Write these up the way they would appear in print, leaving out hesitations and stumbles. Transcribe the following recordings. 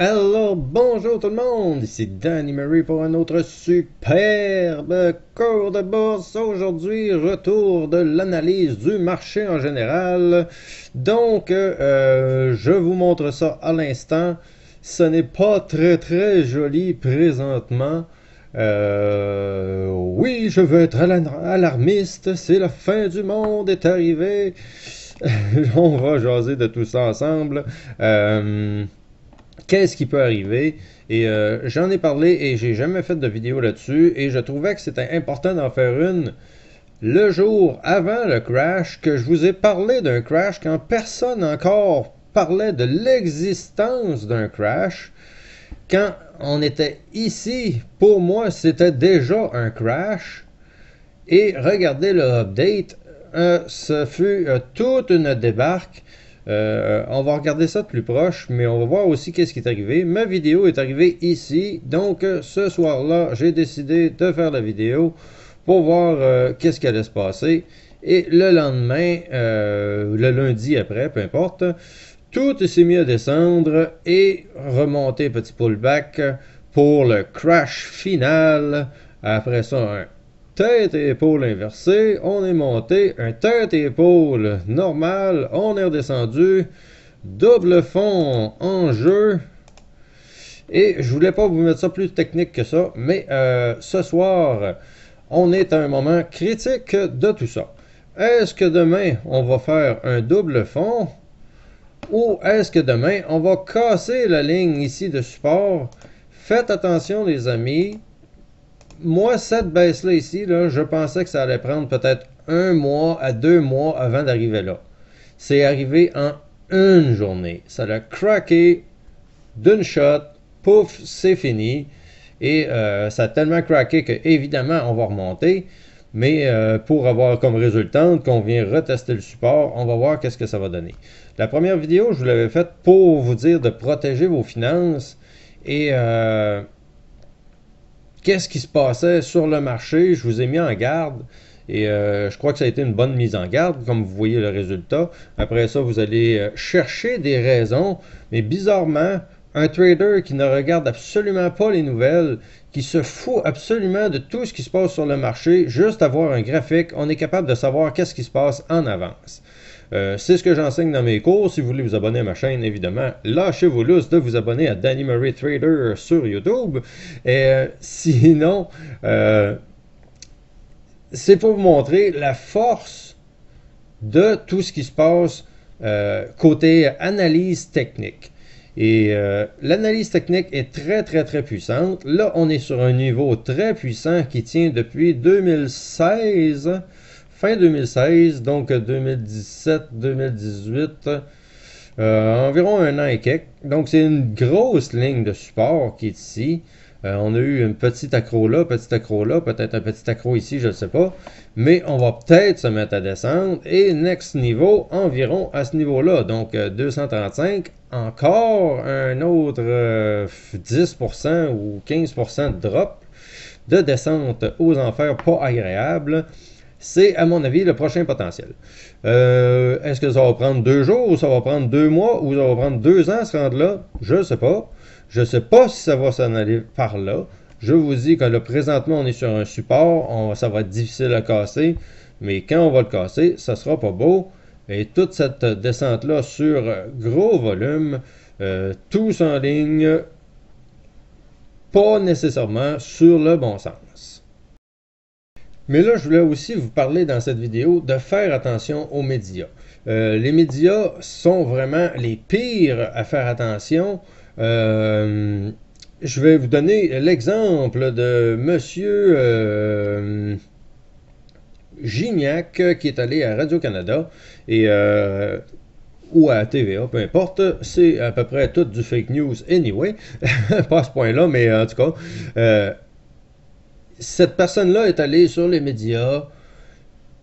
Alors, bonjour tout le monde, ici Danny Murray pour un autre superbe cours de bourse. Aujourd'hui, retour de l'analyse du marché en général. Donc, je vous montre ça à l'instant. Ce n'est pas très joli présentement. Oui, je veux être alarmiste, c'est la fin du monde est arrivée. On va jaser de tout ça ensemble. Qu'est-ce qui peut arriver? Et j'en ai parlé et j'ai jamais fait de vidéo là-dessus et je trouvais que c'était important d'en faire une le jour avant le crash, que je vous ai parlé d'un crash quand personne encore parlait de l'existence d'un crash. Quand on était ici, pour moi, c'était déjà un crash. Et regardez le update, ce fut toute une débarque. On va regarder ça de plus proche, mais on va voir aussi qu'est-ce qui est arrivé. Ma vidéo est arrivée ici, donc ce soir-là, j'ai décidé de faire la vidéo pour voir qu'est-ce qui allait se passer. Et le lendemain, le lundi après, peu importe, tout s'est mis à descendre et remonter petit pullback pour le crash final. Après ça, un tête et épaule inversée, on est monté, un tête et épaule normal, on est redescendu, double fond en jeu, et je voulais pas vous mettre ça plus technique que ça, mais ce soir, on est à un moment critique de tout ça. Est-ce que demain, on va faire un double fond, ou est-ce que demain, on va casser la ligne ici de support? Faites attention les amis. Moi, cette baisse-là ici, là, je pensais que ça allait prendre peut-être 1 mois à 2 mois avant d'arriver là. C'est arrivé en une journée. Ça a craqué d'une shot, pouf, c'est fini. Et ça a tellement craqué que, évidemment, on va remonter. Mais pour avoir comme résultante qu'on vient retester le support, on va voir qu'est-ce que ça va donner. La première vidéo, je vous l'avais faite pour vous dire de protéger vos finances. Et qu'est-ce qui se passait sur le marché? Je vous ai mis en garde et je crois que ça a été une bonne mise en garde, comme vous voyez le résultat. Après ça, vous allez chercher des raisons, mais bizarrement, un trader qui ne regarde absolument pas les nouvelles, qui se fout absolument de tout ce qui se passe sur le marché, juste avoir un graphique, on est capable de savoir qu'est-ce qui se passe en avance. C'est ce que j'enseigne dans mes cours. Si vous voulez vous abonner à ma chaîne, évidemment, lâchez-vous lousse de vous abonner à Danny Murray Trader sur YouTube. Et sinon, c'est pour vous montrer la force de tout ce qui se passe côté analyse technique. Et l'analyse technique est très puissante. Là, on est sur un niveau très puissant qui tient depuis 2016. Fin 2016, donc 2017-2018, environ un an et quelques. Donc c'est une grosse ligne de support qui est ici. On a eu un petit accro là, peut-être un petit accro ici, je ne sais pas. Mais on va peut-être se mettre à descendre. Et next niveau, environ à ce niveau-là. Donc 235, encore un autre 10% ou 15% de drop, de descente aux enfers pas agréable. C'est, à mon avis, le prochain potentiel. Est-ce que ça va prendre 2 jours, ou ça va prendre 2 mois, ou ça va prendre 2 ans à se rendre là? Je ne sais pas. Je ne sais pas si ça va s'en aller par là. Je vous dis que là, présentement, on est sur un support. Ça va être difficile à casser. Mais quand on va le casser, ça ne sera pas beau. Et toute cette descente-là sur gros volume, tous en ligne, pas nécessairement sur le bon sens. Mais là, je voulais aussi vous parler dans cette vidéo de faire attention aux médias. Les médias sont vraiment les pires à faire attention. Je vais vous donner l'exemple de Monsieur Gignac qui est allé à Radio-Canada et ou à TVA, peu importe, c'est à peu près tout du fake news anyway, pas à ce point-là, mais en tout cas, cette personne-là est allée sur les médias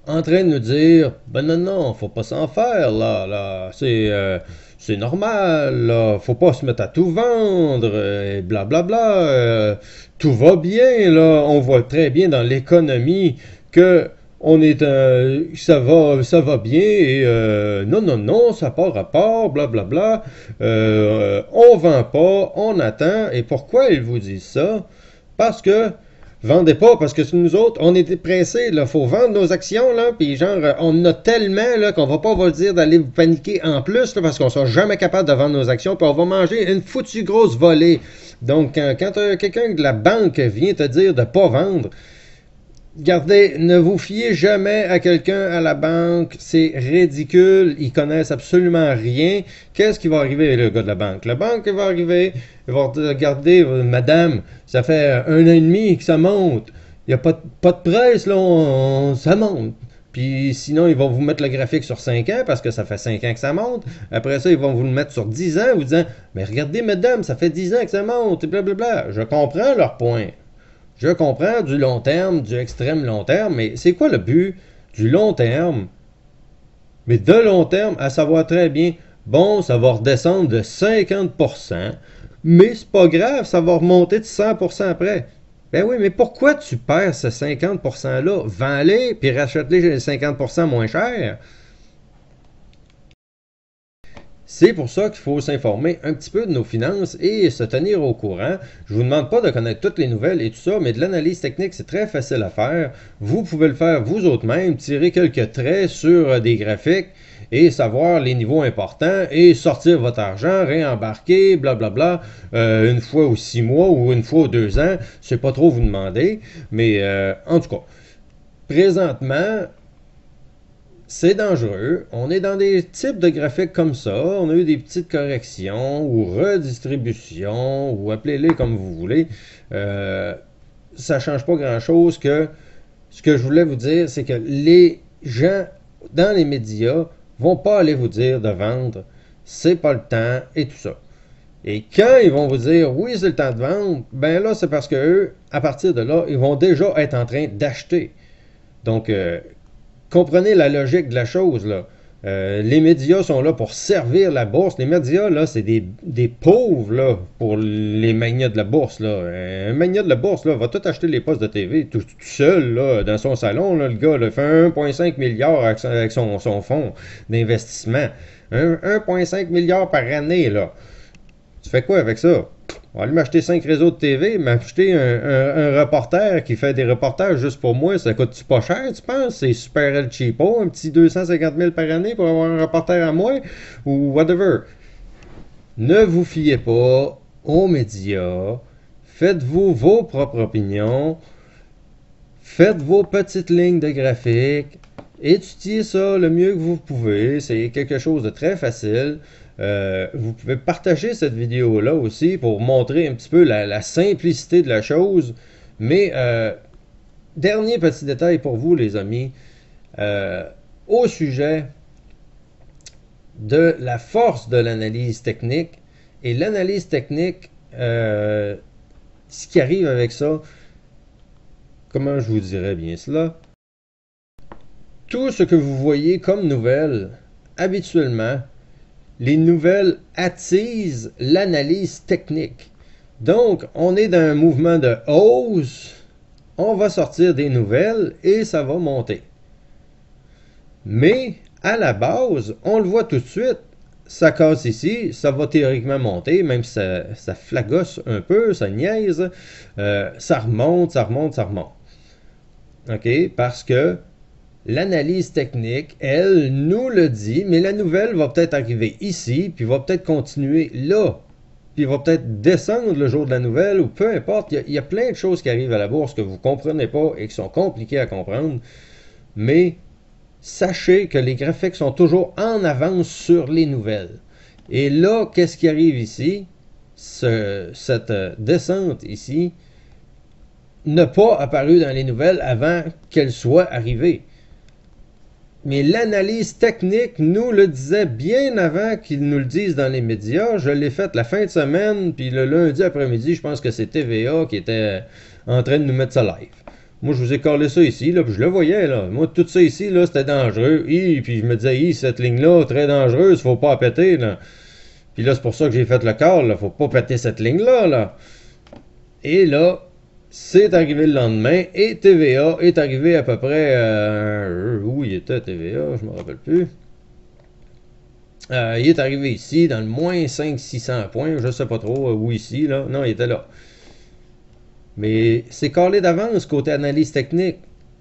en train de nous dire ben non, faut pas s'en faire, là, c'est normal, là, faut pas se mettre à tout vendre, et blablabla, tout va bien, là, on voit très bien dans l'économie que ça va bien, et non, non, non, ça n'a pas rapport, blablabla, on vend pas, on attend, et pourquoi ils vous disent ça? Parce que, vendez pas, parce que nous autres, on était pressés, là, faut vendre nos actions, là, puis genre, on a tellement, là, qu'on va pas vous dire d'aller vous paniquer en plus, là, parce qu'on sera jamais capable de vendre nos actions, puis on va manger une foutue grosse volée. Donc, quand quelqu'un de la banque vient te dire de pas vendre, regardez, ne vous fiez jamais à quelqu'un à la banque, c'est ridicule, ils connaissent absolument rien. Qu'est-ce qui va arriver, le gars de la banque? La banque il va arriver, il va regarder, madame, ça fait 1 an et demi que ça monte. Il n'y a pas de presse, là, ça monte. Puis sinon, ils vont vous mettre le graphique sur 5 ans, parce que ça fait 5 ans que ça monte. Après ça, ils vont vous le mettre sur 10 ans, vous disant, mais regardez, madame, ça fait 10 ans que ça monte, et blablabla. Je comprends leur point. Je comprends du long terme, du extrême long terme, mais c'est quoi le but du long terme? Mais de long terme, à savoir très bien, bon, ça va redescendre de 50%, mais c'est pas grave, ça va remonter de 100% après. Ben oui, mais pourquoi tu perds ce 50%-là? Vends-les, puis rachète-les 50% moins cher. C'est pour ça qu'il faut s'informer un petit peu de nos finances et se tenir au courant. Je vous demande pas de connaître toutes les nouvelles et tout ça, mais de l'analyse technique, c'est très facile à faire. Vous pouvez le faire vous autres même, tirer quelques traits sur des graphiques et savoir les niveaux importants et sortir votre argent, réembarquer, blablabla, une fois ou 6 mois ou une fois ou 2 ans. Je sais pas trop vous demander, mais en tout cas, présentement, c'est dangereux. On est dans des types de graphiques comme ça. On a eu des petites corrections ou redistributions ou appelez-les comme vous voulez. Ça change pas grand-chose que ce que je voulais vous dire, c'est que les gens dans les médias vont pas aller vous dire de vendre. C'est pas le temps et tout ça. Et quand ils vont vous dire oui, c'est le temps de vendre, ben là, c'est parce que eux, à partir de là, ils vont déjà être en train d'acheter. Donc, comprenez la logique de la chose, là. Les médias sont là pour servir la bourse. Les médias, là, c'est des pauvres, là, pour les magnats de la bourse, là. Un magnat de la bourse, là, va tout acheter les postes de TV tout seul, là, dans son salon, là, le gars, là, fait 1,5 milliard avec son fonds d'investissement. 1,5 milliard par année, là. Tu fais quoi avec ça? On va aller m'acheter 5 réseaux de TV, m'acheter un reporter qui fait des reportages juste pour moi, ça coûte-tu pas cher, tu penses? C'est super el cheapo, un petit 250 000 par année pour avoir un reporter à moi, ou whatever. Ne vous fiez pas aux médias, faites-vous vos propres opinions, faites vos petites lignes de graphique, étudiez ça le mieux que vous pouvez, c'est quelque chose de très facile. Vous pouvez partager cette vidéo-là aussi pour montrer un petit peu la simplicité de la chose. Mais, dernier petit détail pour vous, les amis, au sujet de la force de l'analyse technique. Et l'analyse technique, ce qui arrive avec ça, comment je vous dirais bien cela? Tout ce que vous voyez comme nouvelles, habituellement, les nouvelles attisent l'analyse technique. Donc, on est dans un mouvement de hausse, on va sortir des nouvelles et ça va monter. Mais, à la base, on le voit tout de suite, ça casse ici, ça va théoriquement monter, même si ça flagosse un peu, ça niaise, ça remonte, ça remonte, ça remonte. OK? Parce que l'analyse technique, elle, nous le dit, mais la nouvelle va peut-être arriver ici, puis va peut-être continuer là, puis va peut-être descendre le jour de la nouvelle, ou peu importe. Il y a plein de choses qui arrivent à la bourse que vous ne comprenez pas et qui sont compliquées à comprendre, mais sachez que les graphiques sont toujours en avance sur les nouvelles. Et là, qu'est-ce qui arrive ici? Cette descente ici n'a pas apparu dans les nouvelles avant qu'elle soit arrivée. Mais l'analyse technique nous le disait bien avant qu'ils nous le disent dans les médias. Je l'ai fait la fin de semaine, puis le lundi après-midi, je pense que c'est TVA qui était en train de nous mettre ça live. Moi, je vous ai collé ça ici, là, puis je le voyais, là. Moi, tout ça ici, là, c'était dangereux. Puis je me disais, cette ligne-là, très dangereuse, faut pas la péter, là. Puis là, c'est pour ça que j'ai fait le call, là. Faut pas péter cette ligne-là, là. Et là, C'est arrivé le lendemain et TVA est arrivé à peu près... où il était TVA, je me rappelle plus. Il est arrivé ici, dans le moins 500-600 points, je sais pas trop où ici, là. Non, il était là. Mais c'est calé d'avance côté analyse technique.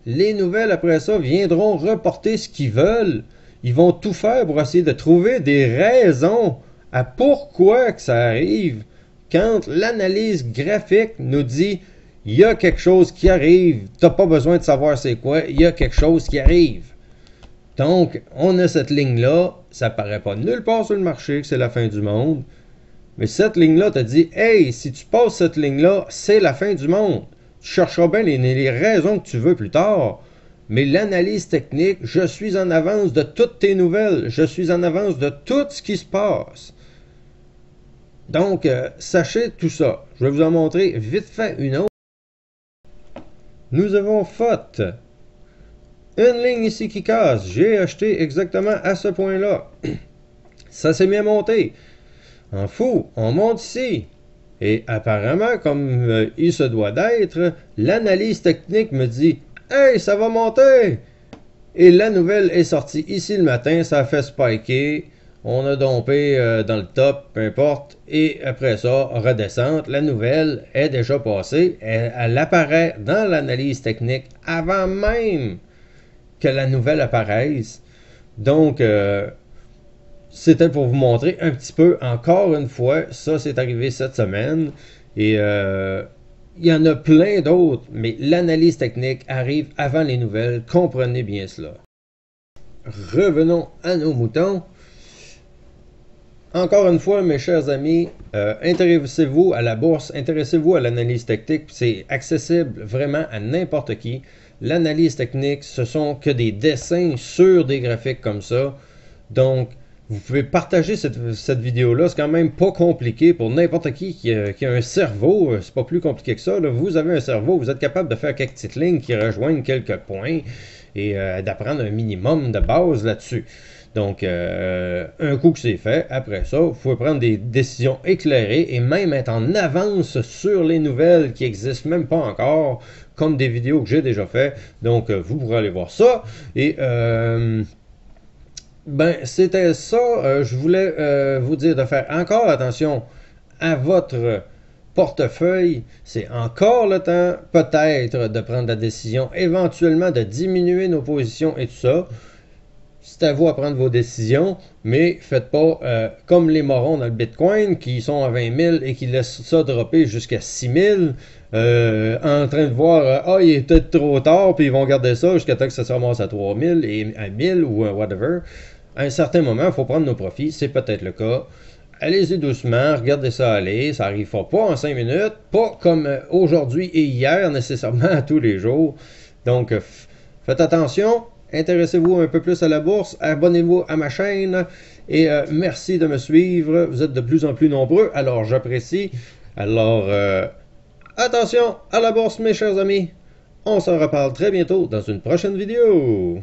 Les nouvelles après ça viendront reporter ce qu'ils veulent. Ils vont tout faire pour essayer de trouver des raisons à pourquoi que ça arrive. Quand l'analyse graphique nous dit il y a quelque chose qui arrive, t'as pas besoin de savoir c'est quoi, il y a quelque chose qui arrive. Donc, on a cette ligne-là, ça paraît pas nulle part sur le marché que c'est la fin du monde. Mais cette ligne-là te dit, hey, si tu passes cette ligne-là, c'est la fin du monde. Tu chercheras bien les raisons que tu veux plus tard. Mais l'analyse technique, je suis en avance de toutes tes nouvelles. Je suis en avance de tout ce qui se passe. Donc, sachez tout ça. Je vais vous en montrer vite fait une autre. Nous avons faute. Une ligne ici qui casse. J'ai acheté exactement à ce point-là. Ça s'est bien monté. En fou, on monte ici. Et apparemment, comme il se doit d'être, l'analyse technique me dit « Hey, ça va monter! » Et la nouvelle est sortie ici le matin, ça a fait spiker. On a dompé dans le top, peu importe. Et après ça, redescente. La nouvelle est déjà passée. Elle apparaît dans l'analyse technique avant même que la nouvelle apparaisse. Donc, c'était pour vous montrer un petit peu, encore une fois, ça c'est arrivé cette semaine. Et il y en a plein d'autres, mais l'analyse technique arrive avant les nouvelles. Comprenez bien cela. Revenons à nos moutons. Encore une fois, mes chers amis, intéressez-vous à la bourse, intéressez-vous à l'analyse technique. C'est accessible vraiment à n'importe qui. L'analyse technique, ce sont que des dessins sur des graphiques comme ça. Donc, vous pouvez partager cette vidéo-là. C'est quand même pas compliqué pour n'importe qui a un cerveau. C'est pas plus compliqué que ça. Là. Vous avez un cerveau, vous êtes capable de faire quelques petites lignes qui rejoignent quelques points et d'apprendre un minimum de base là-dessus. Donc, un coup que c'est fait, après ça, vous pouvez prendre des décisions éclairées et même être en avance sur les nouvelles qui n'existent même pas encore, comme des vidéos que j'ai déjà fait. Donc, vous pourrez aller voir ça. Et, ben, c'était ça. Je voulais vous dire de faire encore attention à votre portefeuille. C'est encore le temps, peut-être, de prendre la décision, éventuellement de diminuer nos positions et tout ça. C'est à vous à prendre vos décisions, mais faites pas comme les morons dans le Bitcoin qui sont à 20 000 et qui laissent ça dropper jusqu'à 6 000 en train de voir il est peut-être trop tard, puis ils vont garder ça jusqu'à temps que ça se ramasse à 3 000 et à 1000 ou whatever. À un certain moment, il faut prendre nos profits, c'est peut-être le cas. Allez-y doucement, regardez ça aller, ça n'arrivera pas en 5 minutes, pas comme aujourd'hui et hier nécessairement à tous les jours. Donc, faites attention. Intéressez-vous un peu plus à la bourse, abonnez-vous à ma chaîne et merci de me suivre. Vous êtes de plus en plus nombreux, alors j'apprécie. Alors, attention à la bourse, mes chers amis. On s'en reparle très bientôt dans une prochaine vidéo.